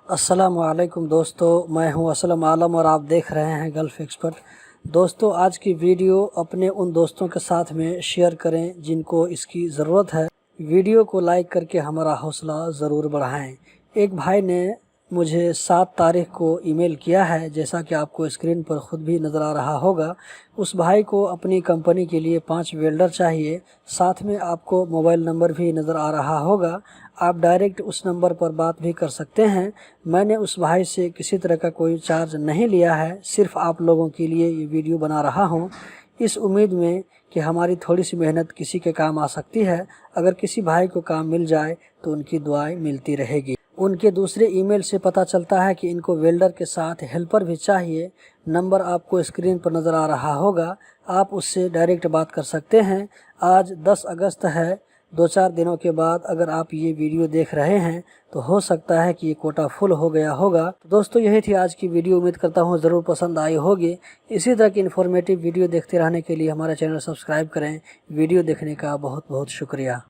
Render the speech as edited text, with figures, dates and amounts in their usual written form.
अस्सलाम वालेकुम दोस्तों, मैं हूं असलम आलम और आप देख रहे हैं गल्फ़ एक्सपर्ट। दोस्तों, आज की वीडियो अपने उन दोस्तों के साथ में शेयर करें जिनको इसकी ज़रूरत है। वीडियो को लाइक करके हमारा हौसला ज़रूर बढ़ाएं। एक भाई ने मुझे 7 तारीख को ईमेल किया है, जैसा कि आपको स्क्रीन पर ख़ुद भी नज़र आ रहा होगा। उस भाई को अपनी कंपनी के लिए 5 वेल्डर चाहिए। साथ में आपको मोबाइल नंबर भी नज़र आ रहा होगा, आप डायरेक्ट उस नंबर पर बात भी कर सकते हैं। मैंने उस भाई से किसी तरह का कोई चार्ज नहीं लिया है, सिर्फ़ आप लोगों के लिए ये वीडियो बना रहा हूँ, इस उम्मीद में कि हमारी थोड़ी सी मेहनत किसी के काम आ सकती है। अगर किसी भाई को काम मिल जाए तो उनकी दुआएं मिलती रहेगी। उनके दूसरे ईमेल से पता चलता है कि इनको वेल्डर के साथ हेल्पर भी चाहिए। नंबर आपको स्क्रीन पर नज़र आ रहा होगा, आप उससे डायरेक्ट बात कर सकते हैं। आज 10 अगस्त है, 2-4 दिनों के बाद अगर आप ये वीडियो देख रहे हैं तो हो सकता है कि ये कोटा फुल हो गया होगा। तो दोस्तों, यही थी आज की वीडियो। उम्मीद करता हूँ ज़रूर पसंद आई होगी। इसी तरह की इन्फॉर्मेटिव वीडियो देखते रहने के लिए हमारा चैनल सब्सक्राइब करें। वीडियो देखने का बहुत बहुत शुक्रिया।